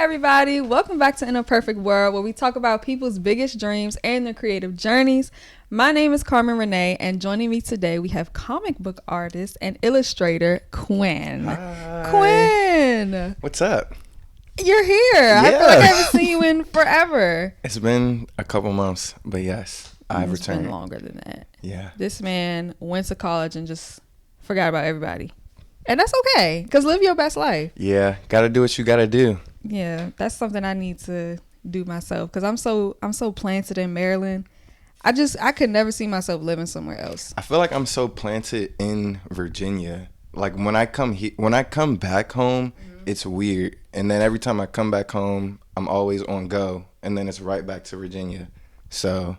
everybody. Welcome back to In a Perfect World, where we talk about people's biggest dreams and their creative journeys. My name is Carmen Renee, and joining me today, we have comic book artist and illustrator Quinn. Hi. Quinn! What's up? You're here. Yeah. I feel like I haven't seen you in forever. It's been a couple months, but yes, I've returned. It's been longer than that. Yeah. This man went to college and just forgot about everybody. And that's okay, because live your best life. Yeah, gotta do what you gotta do. Yeah, that's something I need to do myself, because I'm so planted in Maryland. I could never see myself living somewhere else. I feel like I'm so planted in Virginia. Like when I come back home, it's weird. And then every time I come back home, I'm always on go. And then it's right back to Virginia. So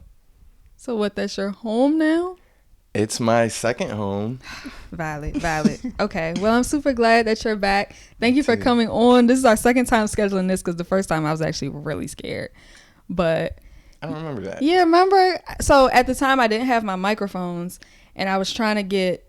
what, that's your home now? It's my second home. Valid. Okay. Well, I'm super glad that you're back. Thank you for coming on. This is our second time scheduling this, because the first time I was actually really scared. But I don't remember that. Yeah, remember? So at the time I didn't have my microphones, and I was trying to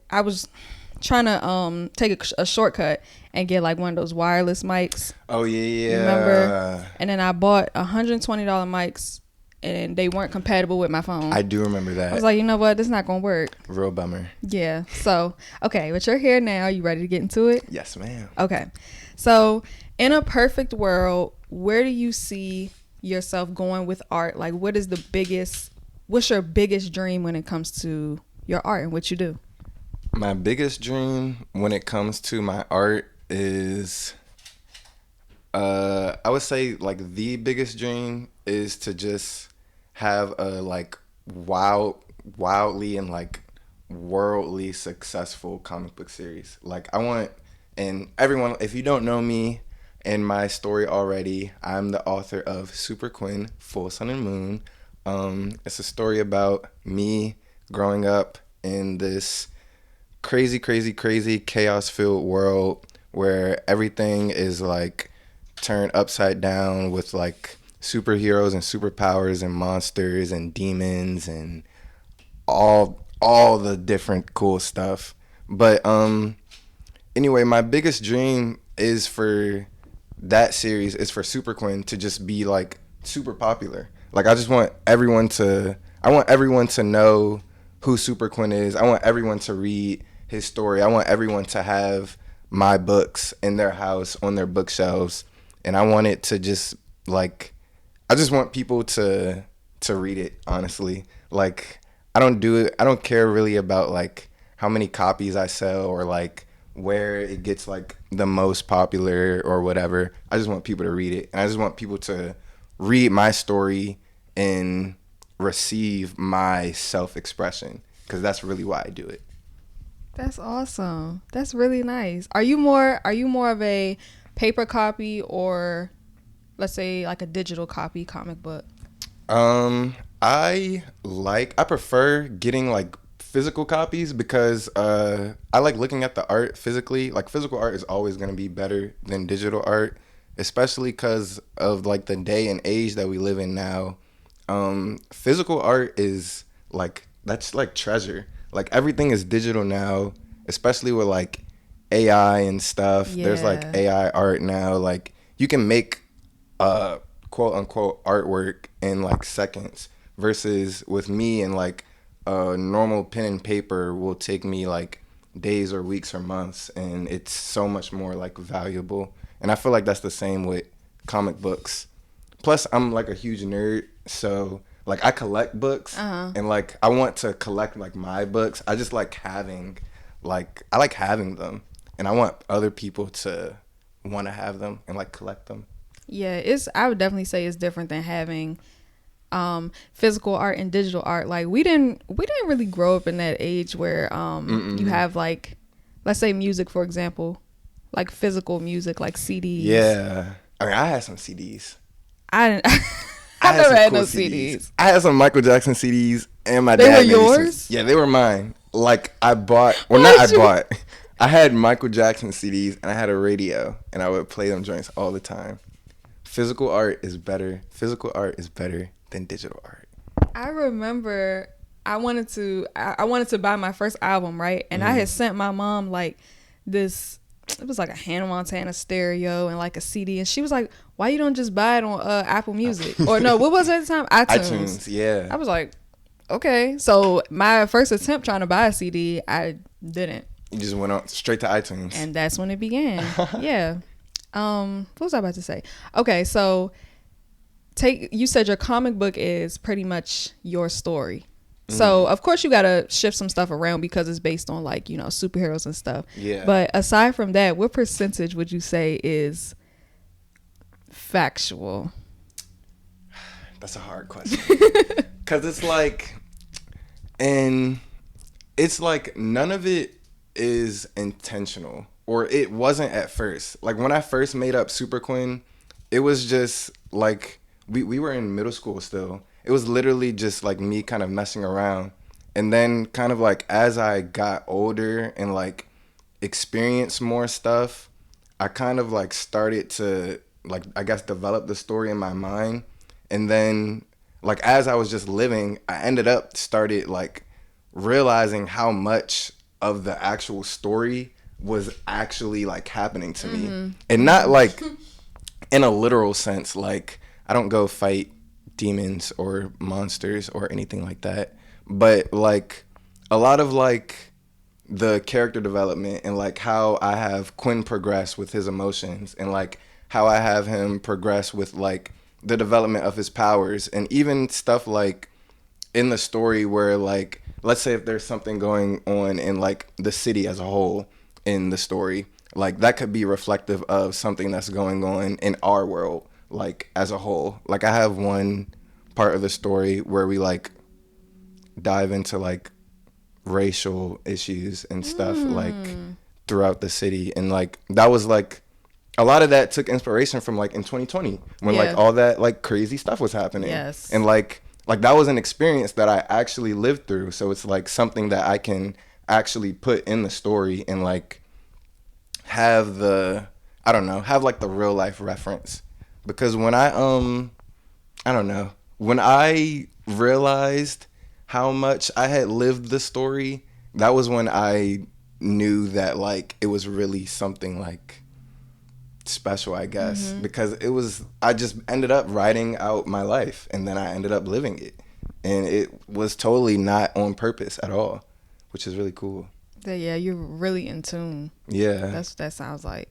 take a shortcut and get like one of those wireless mics. Oh yeah. Remember? And then I bought $120 mics, and they weren't compatible with my phone. I do remember that. I was like, you know what? This is not going to work. Real bummer. Yeah. So, okay, but you're here now. You ready to get into it? Yes, ma'am. Okay. So, in a perfect world, where do you see yourself going with art? Like, what's your biggest dream when it comes to your art and what you do? My biggest dream when it comes to my art is, I would say like the biggest dream is to just have a like wildly and like worldly successful comic book series. Like I want, and everyone, if you don't know me and my story already, I'm the author of Super Quinn, Full Sun and Moon. It's a story about me growing up in this crazy chaos-filled world where everything is like turned upside down with like superheroes and superpowers and monsters and demons and all the different cool stuff. But anyway, my biggest dream is for that series is for Super Quinn to just be like super popular. Like I want everyone to know who Super Quinn is. I want everyone to read his story. I want everyone to have my books in their house on their bookshelves, and I want it to just like, I just want people to read it, honestly. Like I don't care really about like how many copies I sell or like where it gets like the most popular or whatever. I just want people to read it, and I just want people to read my story and receive my self-expression, because that's really why I do it. That's awesome. That's really nice. Are you more of a paper copy or, let's say, like a digital copy comic book? I prefer getting like physical copies, because I like looking at the art physically. Like physical art is always going to be better than digital art, especially because of like the day and age that we live in now. Physical art is like, that's like treasure. Like everything is digital now, especially with like AI and stuff. Yeah. There's like AI art now. Like you can make quote unquote artwork in like seconds, versus with me and like a normal pen and paper will take me like days or weeks or months, and it's so much more like valuable. And I feel like that's the same with comic books. Plus I'm like a huge nerd, so like I collect books, and like I want to collect like my books. I just like having them, and I want other people to want to have them and like collect them. Yeah, I would definitely say it's different than having physical art and digital art. Like we didn't really grow up in that age where you have like, let's say music, for example, like physical music, like CDs. Yeah, I mean I had some CDs. I never had no CDs. I had some Michael Jackson CDs, and my dad. They were yours? Yeah, they were mine. Like I bought, I had Michael Jackson CDs, and I had a radio, and I would play them joints all the time. Physical art is better. Physical art is better than digital art. I remember I wanted to buy my first album, right? And I had sent my mom like this it was like a Hannah Montana stereo and like a CD, and she was like, "Why you don't just buy it on Apple Music?" Or no, what was it at the time? iTunes, yeah. I was like, okay. So my first attempt trying to buy a CD, I didn't. You just went on straight to iTunes, and that's when it began. Yeah. What was I about to say? Okay, so you said your comic book is pretty much your story. So of course you gotta shift some stuff around because it's based on like, you know, superheroes and stuff. Yeah. But aside from that, what percentage would you say is factual? That's a hard question. Cause it's like, and it's like none of it is intentional, or it wasn't at first. Like when I first made up Super Quinn, it was just like we were in middle school still. It was literally just like me kind of messing around. And then kind of like as I got older and like experienced more stuff, I kind of like started to like, I guess, develop the story in my mind. And then like as I was just living, I ended up started like realizing how much of the actual story was actually like happening to me. And not like in a literal sense, like I don't go fight demons or monsters or anything like that, but like a lot of like the character development and like how I have Quinn progress with his emotions, and like how I have him progress with like the development of his powers, and even stuff like in the story where like, let's say if there's something going on in like the city as a whole in the story, like that could be reflective of something that's going on in our world like as a whole. Like I have one part of the story where we like dive into like racial issues and stuff like throughout the city, and like that was like a lot of that took inspiration from like in 2020 when like all that like crazy stuff was happening. Yes. And like that was an experience that I actually lived through, so it's like something that I can actually put in the story and like have the, I don't know, have like the real life reference. Because when I don't know, when I realized how much I had lived the story, that was when I knew that like it was really something like special, I guess. Because it was, I just ended up writing out my life and then I ended up living it, and it was totally not on purpose at all, which is really cool. Yeah, you're really in tune. Yeah. That sounds like.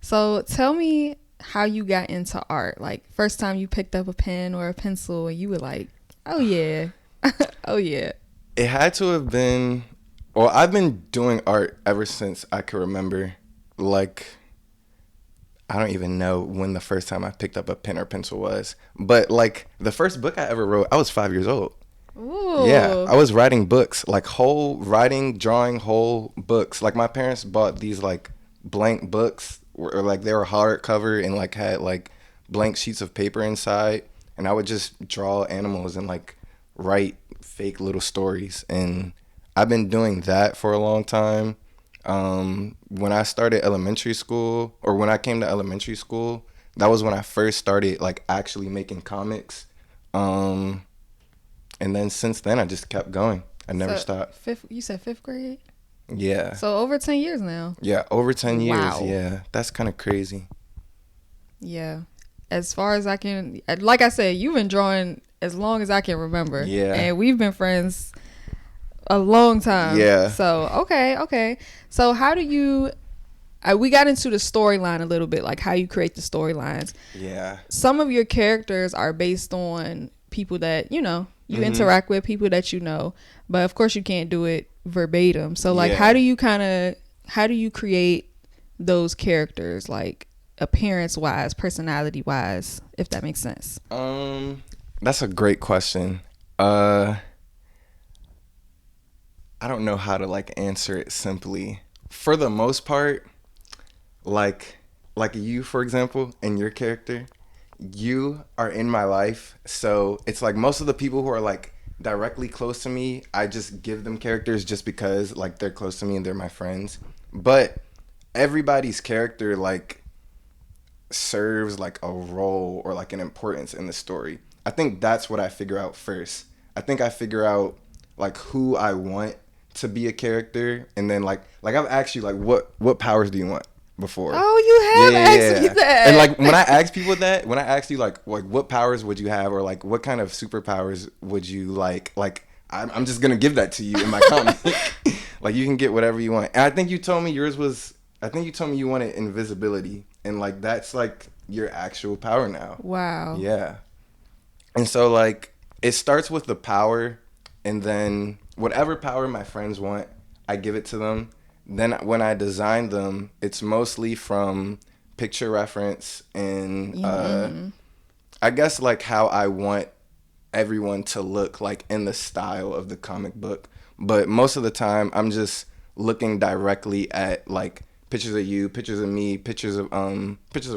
So tell me how you got into art. Like first time you picked up a pen or a pencil and you were like, oh yeah. Oh yeah. It had to have been, well, I've been doing art ever since I could remember. Like, I don't even know when the first time I picked up a pen or pencil was. But like the first book I ever wrote, I was 5 years old. Ooh. Yeah, I was writing books, like drawing whole books. Like my parents bought these like blank books, or like they were hardcover and like had like blank sheets of paper inside, and I would just draw animals and like write fake little stories. And I've been doing that for a long time. When I started elementary school, or when I came to elementary school, that was when I first started like actually making comics. And then since then, I just kept going. I never stopped. You said fifth grade? Yeah. So over 10 years now. Yeah, over 10 years. Wow. Yeah, that's kind of crazy. Yeah. As far as I can, like I said, you've been drawing as long as I can remember. Yeah. And we've been friends a long time. Yeah. So, okay. So how do you, we got into the storyline a little bit, like how you create the storylines. Yeah. Some of your characters are based on people that, you know, you interact with, people that you know, but of course you can't do it verbatim. So like, how do you create those characters, like appearance wise, personality wise, if that makes sense? That's a great question. I don't know how to like answer it simply. For the most part, like you, for example, and your character, you are in my life, so it's like most of the people who are like directly close to me, I just give them characters just because like they're close to me and they're my friends. But everybody's character like serves like a role or like an importance in the story. I think that's what I figure out first. I think I figure out like who I want to be a character, and then like I've asked you like what powers do you want? before. Oh, you have asked me that. And like when I ask people that, when I ask you like what powers would you have, or like what kind of superpowers would you like I'm just gonna give that to you in my comic. Like you can get whatever you want. And I think you told me you wanted invisibility, and like that's like your actual power now. Wow. Yeah. And so like it starts with the power, and then whatever power my friends want, I give it to them. Then when I design them, it's mostly from picture reference and I guess like how I want everyone to look like in the style of the comic book. But most of the time I'm just looking directly at like pictures of you, pictures of me, pictures of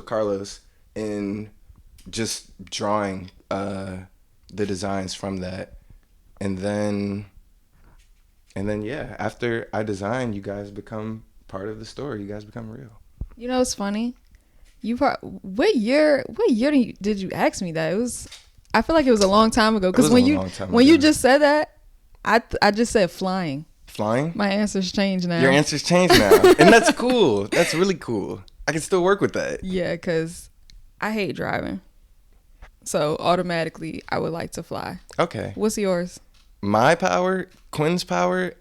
Carlos, and just drawing the designs from that. And then yeah, after I design, you guys become part of the story. You guys become real. You know, it's funny. What year did you ask me that? I feel like it was a long time ago, because when you just said that, I just said flying. Flying? My answer's changed now. Your answer's changed now. And that's cool. That's really cool. I can still work with that. Yeah, because I hate driving. So automatically I would like to fly. Okay. What's yours? My power, Quinn's power,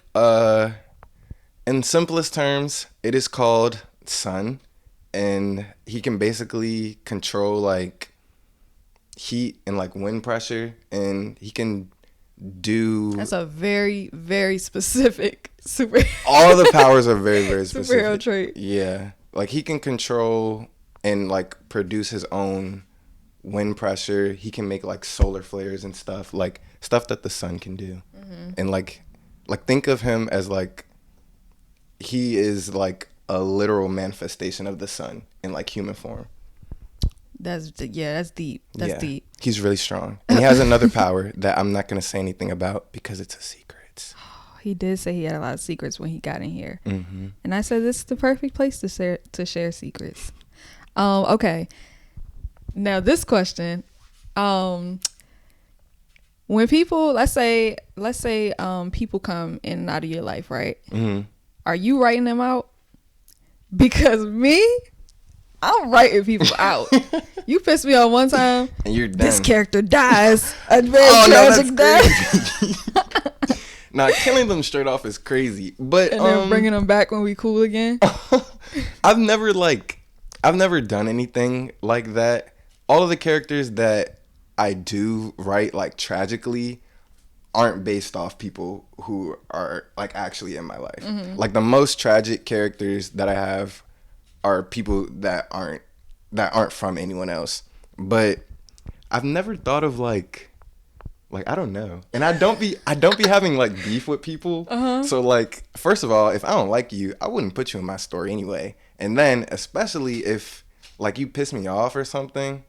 in simplest terms, it is called sun, and he can basically control like heat and like wind pressure, and he can do. That's a very, very specific super. All the powers are very, very specific. Superhero trait. Yeah, like he can control and like produce his own wind pressure. He can make like solar flares and stuff, like stuff that the sun can do. And like think of him as like he is like a literal manifestation of the sun in like human form. That's deep. That's deep. He's really strong, and he has another power that I'm not gonna say anything about because it's a secret. He did say he had a lot of secrets when he got in here, and I said this is the perfect place to share secrets. Okay. Now this question, when people, let's say people come in and out of your life, right? Are you writing them out? Because me, I'm writing people out. You pissed me off one time, and you're done. This character dies a very tragic death. Now killing them straight off is crazy, but and then bringing them back when we cool again. I've never done anything like that. All of the characters that I do write like tragically aren't based off people who are like actually in my life. Like the most tragic characters that I have are people that aren't from anyone else. But I've never thought of like I don't know. And I don't be having like beef with people. So like first of all, if I don't like you, I wouldn't put you in my story anyway. And then especially if like you piss me off or something,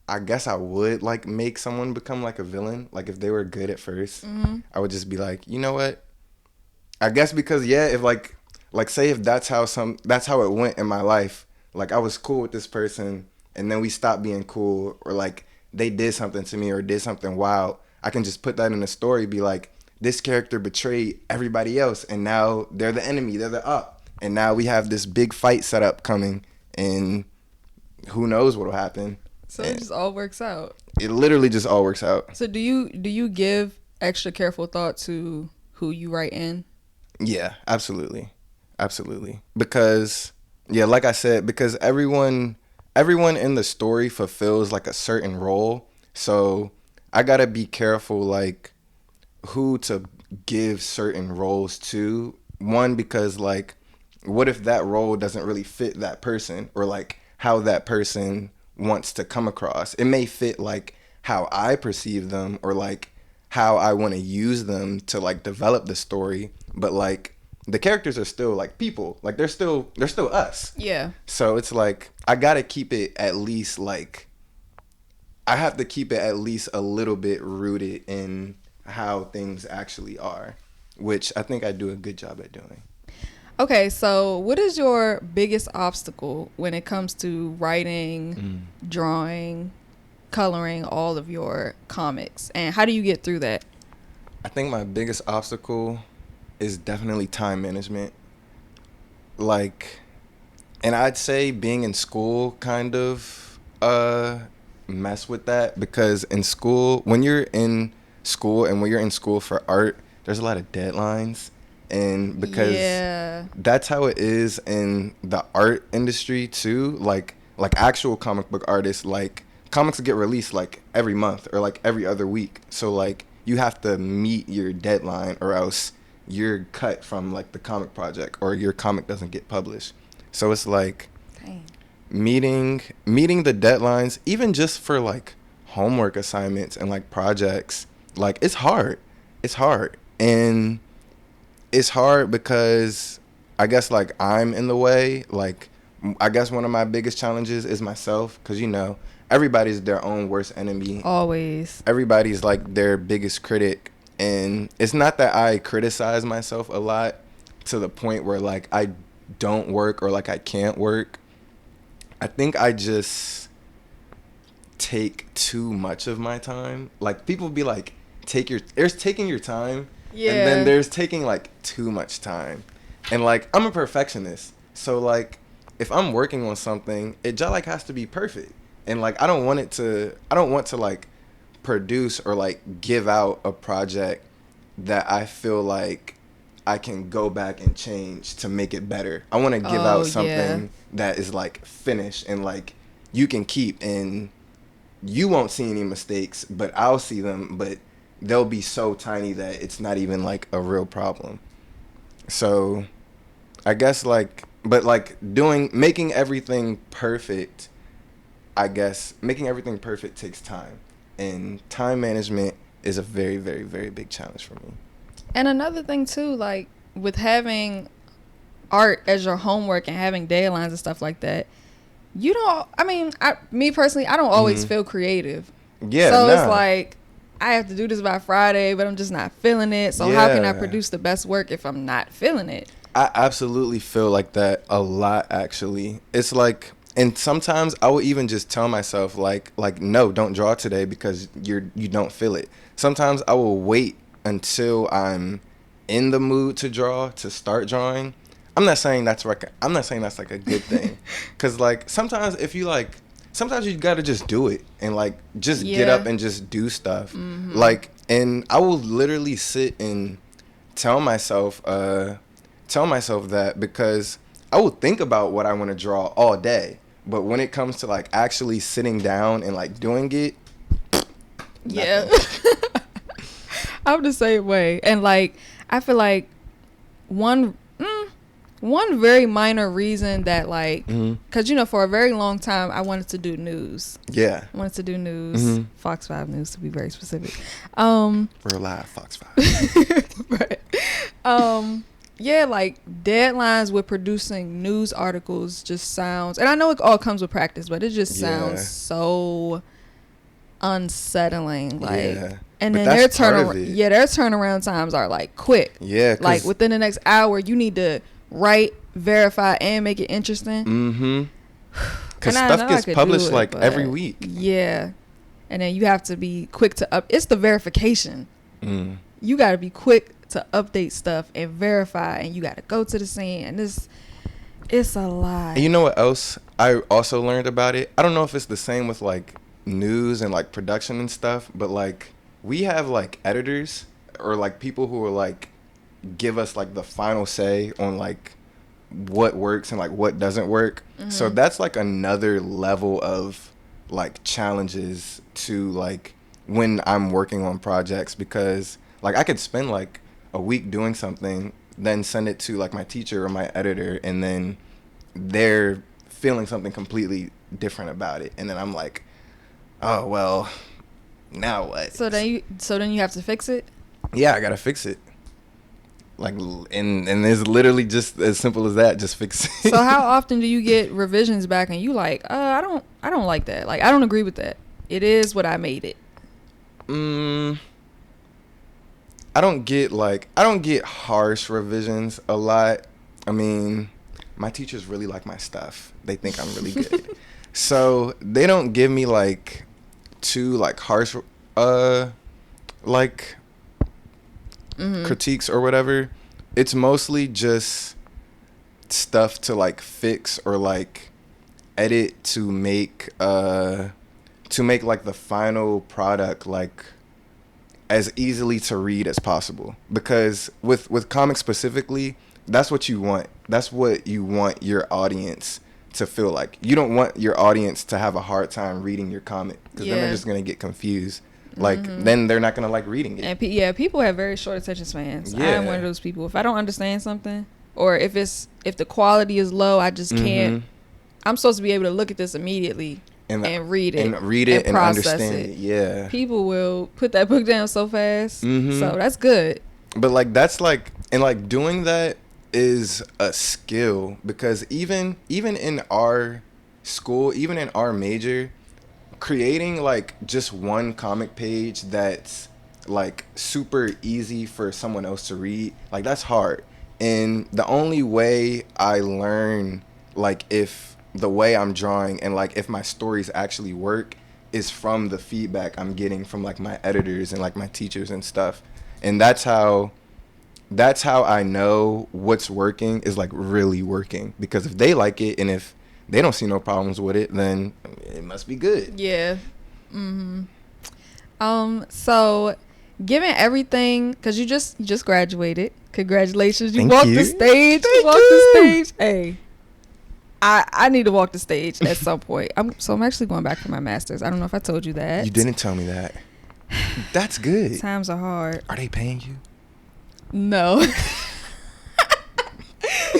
I guess I would like make someone become like a villain. Like if they were good at first, I would just be like, you know what? I guess because if like say if that's how it went in my life. Like I was cool with this person and then we stopped being cool, or like they did something to me or did something wild. I can just put that in a story, be like, this character betrayed everybody else and now they're the enemy, they're the up. And now we have this big fight set up coming and who knows what'll happen. So it just all works out. It literally just all works out. So do you give extra careful thought to who you write in? Yeah, absolutely. Because like I said, because everyone in the story fulfills like a certain role. So I gotta be careful like who to give certain roles to. One, because like what if that role doesn't really fit that person, or like how that person wants to come across. It may fit like how I perceive them, or like how I want to use them to like develop the story, but like the characters are still like people, like they're still us. Yeah. So it's like I gotta keep it at least like I have to keep it at least a little bit rooted in how things actually are, which I think I do a good job at doing. Okay, so what is your biggest obstacle when it comes to writing, drawing, coloring all of your comics, and how do you get through that? I think my biggest obstacle is definitely time management. Like And I'd say being in school kind of mess with that, because in school, when you're in school and when you're in school for art, there's a lot of deadlines. And because Yeah. that's how it is in the art industry too, like actual comic book artists, like comics get released like every month or like every other week. So like you have to meet your deadline or else you're cut from like the comic project or your comic doesn't get published. So it's like Dang. meeting the deadlines, even just for like homework assignments and like projects, like it's hard. It's hard. And it's hard because I guess like I'm in the way. Like I guess one of my biggest challenges is myself, because you know everybody's their own worst enemy. Always. Everybody's like their biggest critic, and it's not that I criticize myself a lot to the point where like I don't work or like I can't work. I think I just take too much of my time. Like people be like, there's taking your time, Yeah. and then there's taking like too much time. And like I'm a perfectionist, so like if I'm working on something, it just like has to be perfect. And like I don't want to like produce or like give out a project that I feel like I can go back and change to make it better. I want to give out something that is like finished and like you can keep, and you won't see any mistakes, but I'll see them, but they'll be so tiny that it's not even like a real problem. So I guess like, but like making everything perfect, I guess making everything perfect takes time, and time management is a very, very, very big challenge for me. And another thing too, like with having art as your homework and having deadlines and stuff like that, you don't, I mean, me personally, I don't always feel creative. Yeah. So it's like, I have to do this by Friday, but I'm just not feeling it. So how can I produce the best work if I'm not feeling it? I absolutely feel like that a lot, actually. It's like, and sometimes I will even just tell myself like no, don't draw today because you don't feel it. Sometimes I will wait until I'm in the mood to draw to start drawing. I'm not saying that's like a good thing, cuz like sometimes you got to just do it and like just get up and just do stuff. Like, and I will literally sit and tell myself that, because I will think about what I want to draw all day, but when it comes to like actually sitting down and like doing it, yeah. I'm the same way. And like I feel like one very minor reason that like, because you know, for a very long time I wanted to do news. Yeah. I wanted to do news, Fox 5 News to be very specific. Real live Fox 5. Right. Yeah, like deadlines with producing news articles just sounds, and I know it all comes with practice, but it just sounds so unsettling. Like, and then their turnaround times are like quick. Yeah, like within the next hour, you need to write, verify, and make it interesting. Because stuff gets published like every week. Yeah, and then you have to be quick to up. It's the verification. You got to be quick to update stuff and verify, and you got to go to the scene, and it's a lot. And you know what else I also learned about it? I don't know if it's the same with like news and like production and stuff, but like we have like editors or like people who are like give us like the final say on like what works and like what doesn't work. So that's like another level of like challenges to like when I'm working on projects, because like I could spend like a week doing something, then send it to like my teacher or my editor, and then they're feeling something completely different about it, and then I'm like, oh well, now what? So then you have to fix it. Yeah, I gotta fix it. Like, and it's literally just as simple as that. Just fix it. So how often do you get revisions back and you like, I don't like that. Like, I don't agree with that. It is what I made it. I don't get harsh revisions a lot. I mean, my teachers really like my stuff. They think I'm really good. So they don't give me like too like harsh like critiques or whatever. It's mostly just stuff to like fix or like edit to make like the final product like as easily to read as possible. Because with comics specifically, that's what you want. That's what you want your audience to feel like. You don't want your audience to have a hard time reading your comic, because then they're just gonna get confused. Like then they're not gonna like reading it. And people have very short attention spans. Yeah. I'm one of those people. If I don't understand something, or if the quality is low, I just can't. I'm supposed to be able to look at this immediately and read it and understand it. Yeah. People will put that book down so fast. So that's good. But like that's like, and like doing that is a skill, because even in our school, even in our major, creating like just one comic page that's like super easy for someone else to read, like that's hard. And the only way I learn like if the way I'm drawing and like if my stories actually work is from the feedback I'm getting from like my editors and like my teachers and stuff. And that's how I know what's working is like really working, because if they like it and if they don't see no problems with it, then it must be good. Yeah. So given everything, because you just graduated, congratulations, you walked the stage. Hey, I need to walk the stage at some point. I'm actually going back for my master's. I don't know if I told you that. You didn't tell me that. That's good. Times are hard. Are they paying you? No.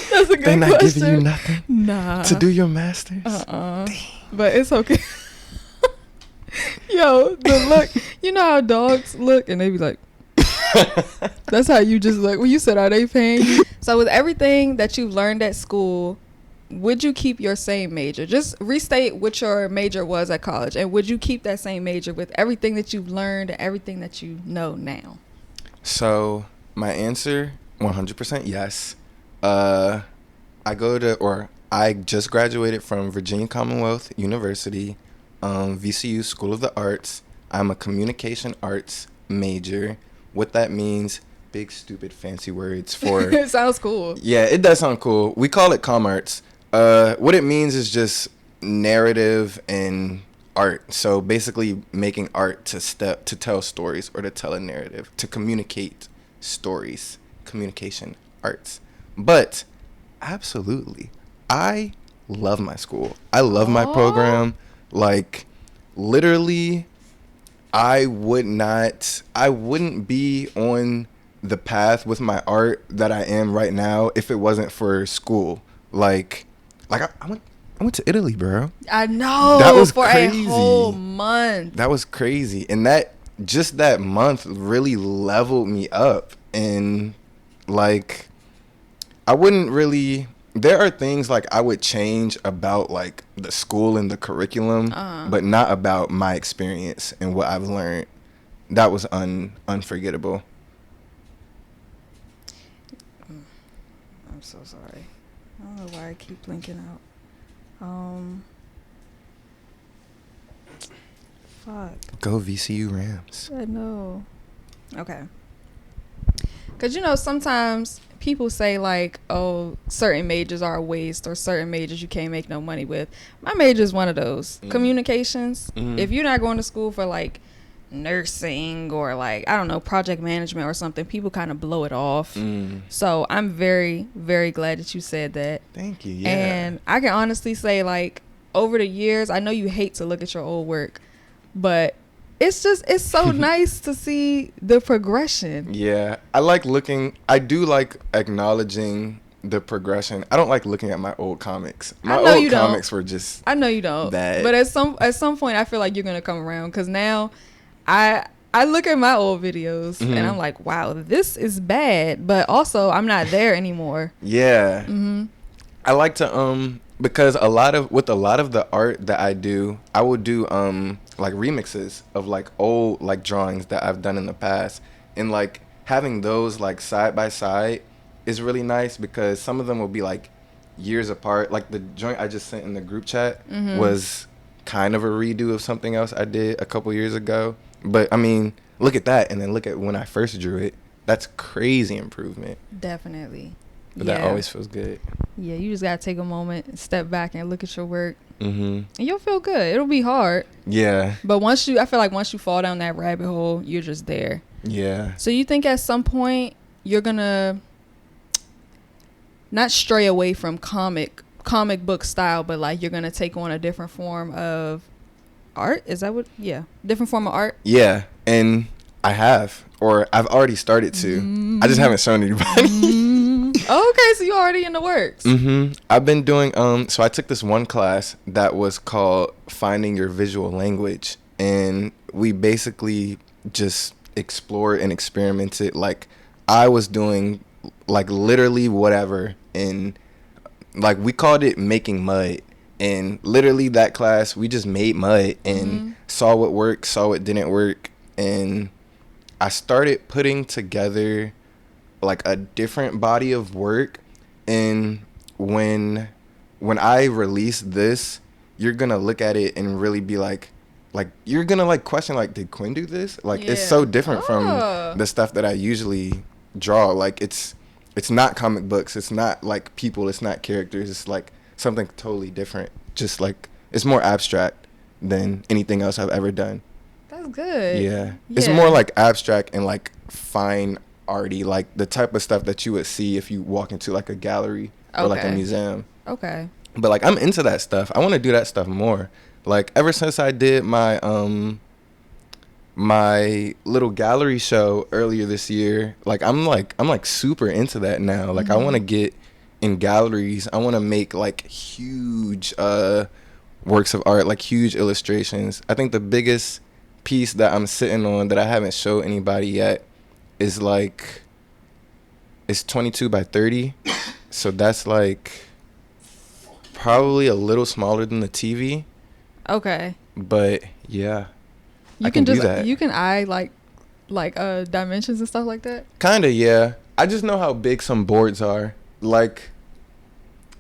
That's a good question. They're not giving you nothing? Nah. To do your master's? Damn. But it's okay. Yo, the look. You know how dogs look and they be like, that's how you just look. When you said, are they paying you? So with everything that you've learned at school, would you keep your same major? Just restate what your major was at college. And would you keep that same major with everything that you've learned and everything that you know now? So my answer, 100% yes. I just graduated from Virginia Commonwealth University, VCU School of the Arts. I'm a communication arts major. What that means, big stupid fancy words for. It sounds cool. Yeah, it does sound cool. We call it comm arts. What it means is just narrative and art. So basically making art to tell stories or to tell a narrative, to communicate stories, communication arts. But absolutely, I love my school. I love my program. Like literally, I wouldn't be on the path with my art that I am right now if it wasn't for school. Like I went to Italy, bro. I know. That was for crazy. A whole month. That was crazy. And that month really leveled me up. And like, there are things like I would change about like the school and the curriculum, but not about my experience and what I've learned. That was unforgettable. I'm so sorry. I don't know why I keep blinking out. Fuck. Go VCU Rams. I know. Okay. Because, sometimes people say, like, oh, certain majors are a waste or certain majors you can't make no money with. My major is one of those. Communications. If you're not going to school for, like, nursing or, like, I don't know, project management or something, people kind of blow it off. So I'm very, very glad that you said that. Thank you. Yeah. And I can honestly say, like, over the years, I know you hate to look at your old work, but it's so nice to see the progression. Yeah. I do like acknowledging the progression. I don't like looking at my old comics. My old comics were just I know you don't. Bad. But at some point, I feel like you're going to come around, because now I look at my old videos and I'm like, wow, this is bad. But also, I'm not there anymore. Yeah. I like to, because with a lot of the art that I do, I will do like remixes of like old like drawings that I've done in the past, and like having those like side by side is really nice, because some of them will be like years apart. Like the joint I just sent in the group chat was kind of a redo of something else I did a couple years ago. But I mean, look at that, and then look at when I first drew it. That's crazy improvement. Definitely. But that always feels good. Yeah, you just gotta take a moment, step back, and look at your work, and you'll feel good. It'll be hard. Yeah. But I feel like once you fall down that rabbit hole, you're just there. Yeah. So you think at some point you're gonna not stray away from comic book style, but like you're gonna take on a different form of art? Is that what? Yeah, different form of art. Yeah, and I have, or I've already started to. I just haven't shown anybody. Okay, so you're already in the works. I've been doing so I took this one class that was called Finding Your Visual Language, and we basically just explored and experimented. Like, I was doing like literally whatever, and like we called it making mud. And literally that class, we just made mud and saw what worked, saw what didn't work. And I started putting together like a different body of work. And when I release this, you're going to look at it and really be like you're going to like question, like, did Quinn do this? Like, it's so different from the stuff that I usually draw. Like, it's not comic books. It's not like people. It's not characters. It's like something totally different. Just like, it's more abstract than anything else I've ever done. That's good. Yeah. It's more like abstract and like fine arty, like the type of stuff that you would see if you walk into like a gallery or like a museum. Okay. But like, I'm into that stuff. I want to do that stuff more. Like, ever since I did my my little gallery show earlier this year, like I'm super into that now. Like, I want to get in galleries. I want to make like huge works of art, like huge illustrations. I think the biggest piece that I'm sitting on that I haven't showed anybody yet is like, it's 22 by 30. So that's like probably a little smaller than the TV. Okay. But yeah, I can do that. You can eye like dimensions and stuff like that. Kinda, yeah. I just know how big some boards are. Like,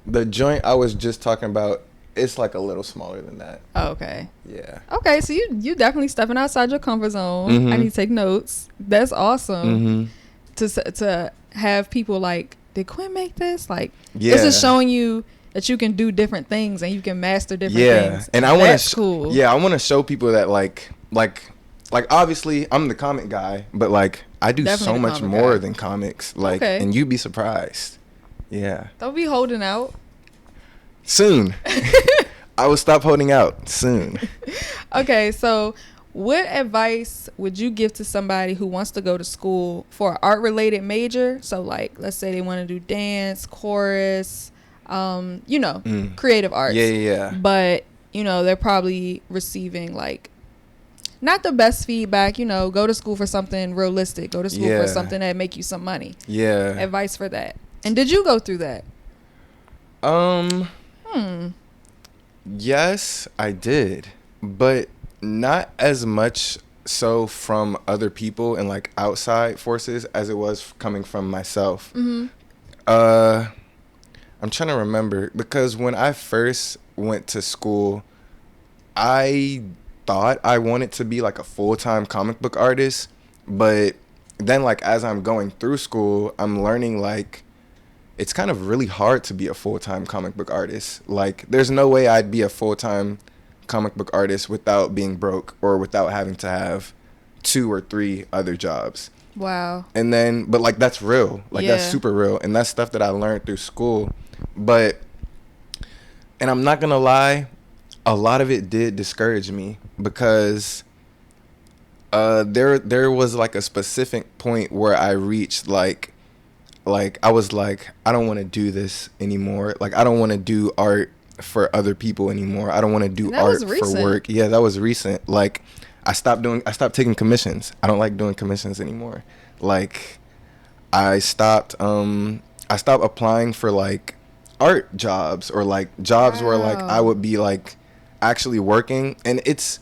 the joint I was just talking about, it's like a little smaller than that. Oh, okay. Yeah. Okay, so you definitely stepping outside your comfort zone. I need to take notes. That's awesome. To have people like, did Quinn make this? Like, this is showing you that you can do different things and you can master different things. And I want to cool. Yeah, I want to show people that like obviously I'm the comic guy, but like I do definitely so much more than comics. Like, and you'd be surprised. Yeah. Don't be holding out. Soon. I will stop holding out soon. Okay, so what advice would you give to somebody who wants to go to school for an art-related major? So, like, let's say they want to do dance, chorus, creative arts. Yeah. But, they're probably receiving, like, not the best feedback. Go to school for something realistic. Go to school for something that make you some money. Yeah. Advice for that. And did you go through that? Yes, I did, but not as much so from other people and like outside forces as it was coming from myself. I'm trying to remember, because when I first went to school, I thought I wanted to be like a full-time comic book artist, but then like as I'm going through school, I'm learning like it's kind of really hard to be a full-time comic book artist. Like, there's no way I'd be a full-time comic book artist without being broke or without having to have 2 or 3 other jobs. Wow. And then, but like, that's real. Like, that's super real. And that's stuff that I learned through school. But, and I'm not going to lie, a lot of it did discourage me, because there was like a specific point where I reached like I was like, I don't want to do this anymore. Like, I don't want to do art for other people anymore. I don't want to do art for work. Yeah, that was recent. Like, I stopped taking commissions. I don't like doing commissions anymore. Like, I stopped applying for like art jobs or like jobs where like I would be like actually working. And it's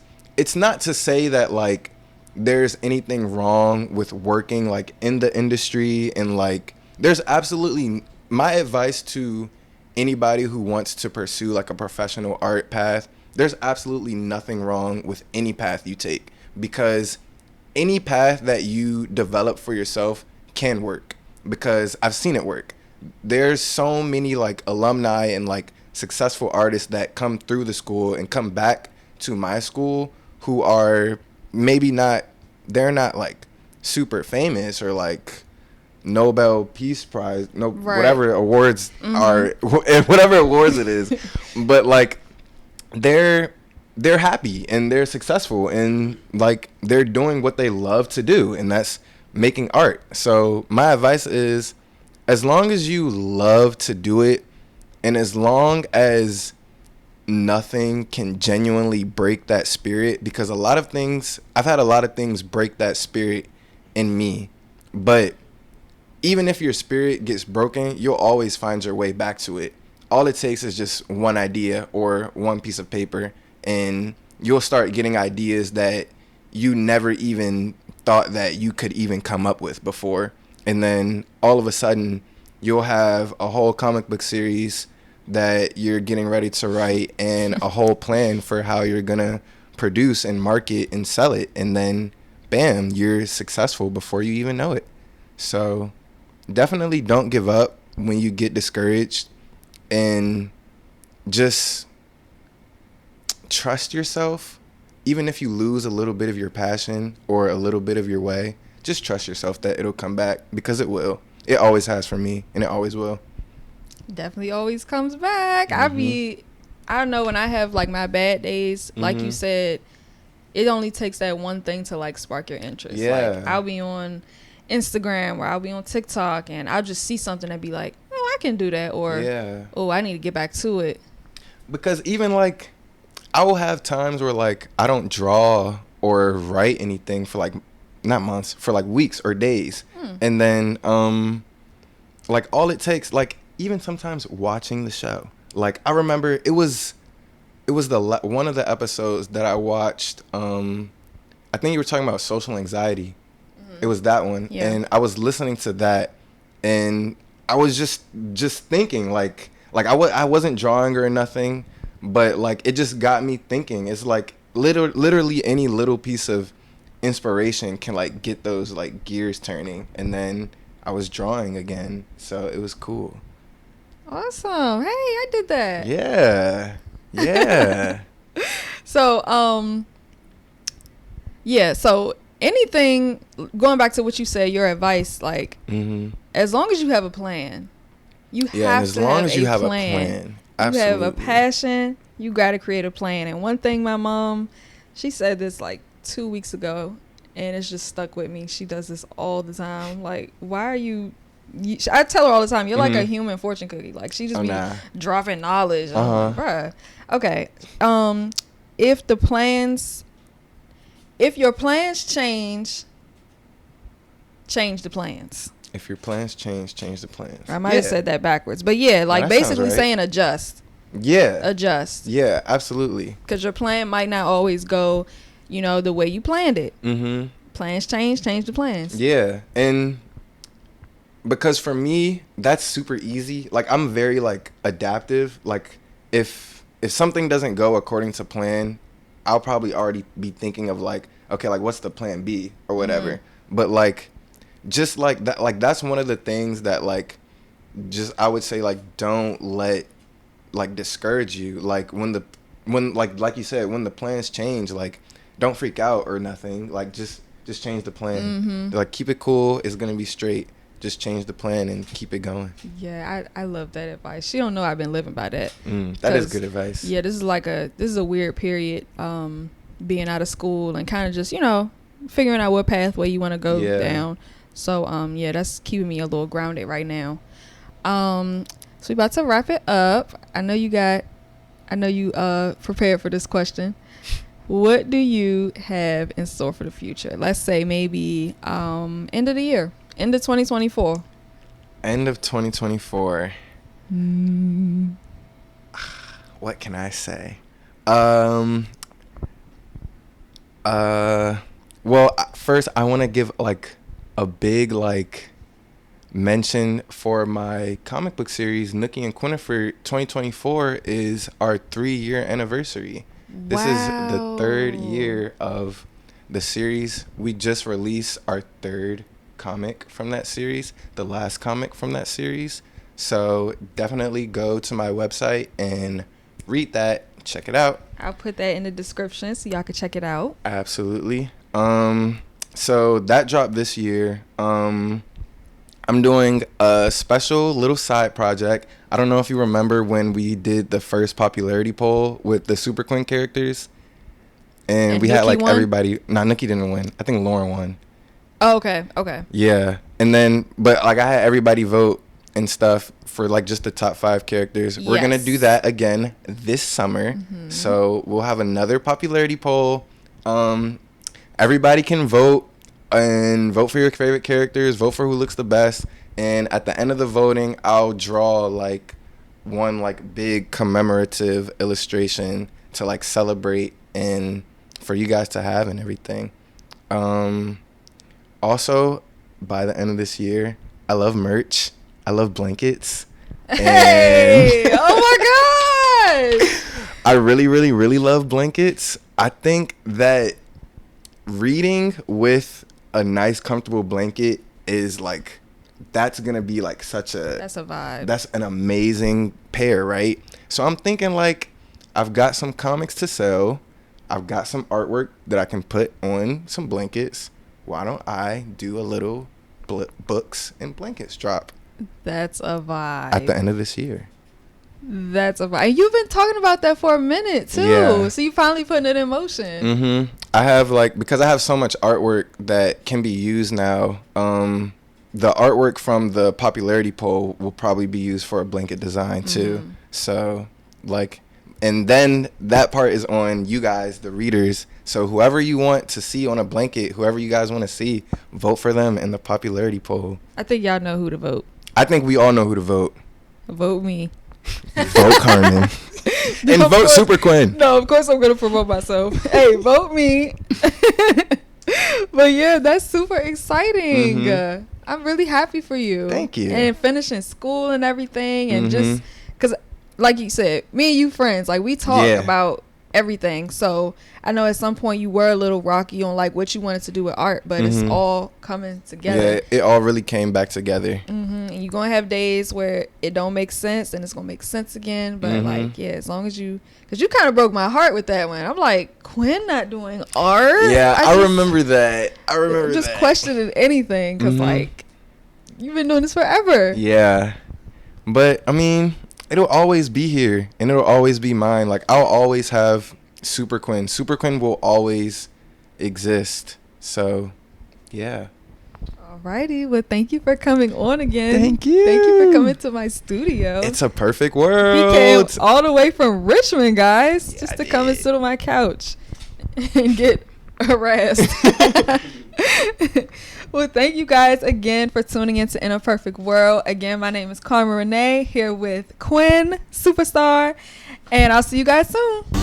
not to say that like there's anything wrong with working like in the industry, and like there's absolutely, my advice to anybody who wants to pursue like a professional art path, there's absolutely nothing wrong with any path you take, because any path that you develop for yourself can work, because I've seen it work. there's so many like alumni and like successful artists that come through the school and come back to my school who are maybe not, they're not like super famous or like Nobel Peace Prize, no, Right. whatever awards are, whatever awards it is, but like they're happy and they're successful and like they're doing what they love to do, and that's making art. So my advice is, as long as you love to do it, and as long as nothing can genuinely break that spirit, because a lot of things, I've had a lot of things break that spirit in me, but even if your spirit gets broken, you'll always find your way back to it. All it takes is just one idea or one piece of paper, and you'll start getting ideas that you never even thought that you could even come up with before. And then all of a sudden, you'll have a whole comic book series that you're getting ready to write and a whole plan for how you're going to produce and market and sell it. And then, bam, you're successful before you even know it. So definitely don't give up when you get discouraged, and just trust yourself. Even if you lose a little bit of your passion or a little bit of your way, just trust yourself that it'll come back, because it will. It always has for me, and it always will. Definitely always comes back. I don't know, when I have like my bad days, like you said, it only takes that one thing to like spark your interest. Yeah. Like I'll be on Instagram or I'll be on TikTok and I'll just see something and be like, oh, I can do that, or oh, I need to get back to it. Because even like, I will have times where like I don't draw or write anything for like, not months, for like weeks or days. And then like all it takes, like even sometimes watching the show, like I remember it was one of the episodes that I watched, I think you were talking about social anxiety. It was that one. Yeah. And I was listening to that, and I was just thinking like I wasn't drawing or nothing, but like it just got me thinking. It's like literally any little piece of inspiration can like get those like gears turning, and then I was drawing again, so it was cool. Awesome. Hey, I did that. Yeah. So yeah, so anything, going back to what you said, your advice, like as long as you have a plan, you have as to long have as you a have plan. a plan. You have a Absolutely. passion, you got to create a plan. And one thing my mom, she said this like 2 weeks ago, and it's just stuck with me. She does this all the time. Like, why are you I tell her all the time, you're like a human fortune cookie. Like, she just dropping knowledge. I'm like, bruh. Okay. If your plans change the plans. If your plans change the plans. I might have said that backwards. But yeah, like basically saying adjust. Yeah. Adjust. Yeah, absolutely. Because your plan might not always go, the way you planned it. Plans change the plans. Yeah. And because for me, that's super easy. Like, I'm very like adaptive. Like, if something doesn't go according to plan, I'll probably already be thinking of like, okay, like what's the plan B or whatever. But like, just like that, like that's one of the things that like, just I would say like, don't let like discourage you. Like when like you said, when the plans change, like don't freak out or nothing. Like just change the plan. Like keep it cool. It's gonna be straight. Just change the plan and keep it going. Yeah, I love that advice. She don't know I've been living by that. That is good advice. Yeah, this is a weird period, being out of school and kind of just, figuring out what pathway you want to go down. So, yeah, that's keeping me a little grounded right now. So we about to wrap it up. I know you prepared for this question. What do you have in store for the future? Let's say maybe end of the year. End of 2024. End of 2024. What can I say? Well, first I want to give like a big like mention for my comic book series, Nookie and Quinnifer. 2024 is our 3-year anniversary. This is the 3rd year of the series. We just released our 3rd comic from that series, the last comic from that series. So definitely go to my website and read that. Check it out. I'll put that in the description so y'all can check it out. Absolutely. So that dropped this year. I'm doing a special little side project. I don't know if you remember when we did the first popularity poll with the Super Quinn characters. And we had like won? everybody. Nah, Nikki didn't win. I think Lauren won. Oh, okay. Yeah. And then, but like I had everybody vote and stuff for like just the top 5 characters. Yes. We're going to do that again this summer. Mm-hmm. So we'll have another popularity poll. Everybody can vote and vote for your favorite characters, vote for who looks the best. And at the end of the voting, I'll draw like one like big commemorative illustration to like celebrate and for you guys to have and everything. Also, by the end of this year, I love merch. I love blankets. Hey! Oh my gosh! I really, really, really love blankets. I think that reading with a nice, comfortable blanket is like, that's going to be like such a... That's a vibe. That's an amazing pair, right? So I'm thinking like, I've got some comics to sell. I've got some artwork that I can put on some blankets. Why don't I do a little books and blankets drop? That's a vibe. At the end of this year. That's a vibe. You've been talking about that for a minute too. Yeah. So you finally putting it in motion. Mm-hmm. I have like, because I have so much artwork that can be used now. The artwork from the popularity poll will probably be used for a blanket design too. Mm-hmm. So like, and then that part is on you guys, the readers. So whoever you want to see on a blanket, whoever you guys want to see, vote for them in the popularity poll. I think y'all know who to vote. I think we all know who to vote. Vote me. Vote Carmen. And vote course, Super Quinn. No, of course I'm going to promote myself. Hey, vote me. But yeah, that's super exciting. Mm-hmm. I'm really happy for you. Thank you. And finishing school and everything. And just because, like you said, me and you friends, like we talk about everything. So I know at some point you were a little rocky on like what you wanted to do with art, but it's all coming together. Yeah, it all really came back together. And you're gonna have days where it don't make sense and it's gonna make sense again, but like, yeah, as long as you, because you kind of broke my heart with that one. I'm like, Quinn not doing art? Yeah, I remember that. Just questioning anything because like you've been doing this forever. Yeah, but I mean, it'll always be here and it'll always be mine. Like I'll always have Super Quinn. Super Quinn will always exist. So, yeah. Alrighty. Well, thank you for coming on again. Thank you. Thank you for coming to my studio. It's a perfect world. He came all the way from Richmond, guys, just to come and sit on my couch and get harassed. Well, thank you guys again for tuning into In a Perfect World. Again, my name is Carmen Renee, here with Quinn, Superstar, and I'll see you guys soon.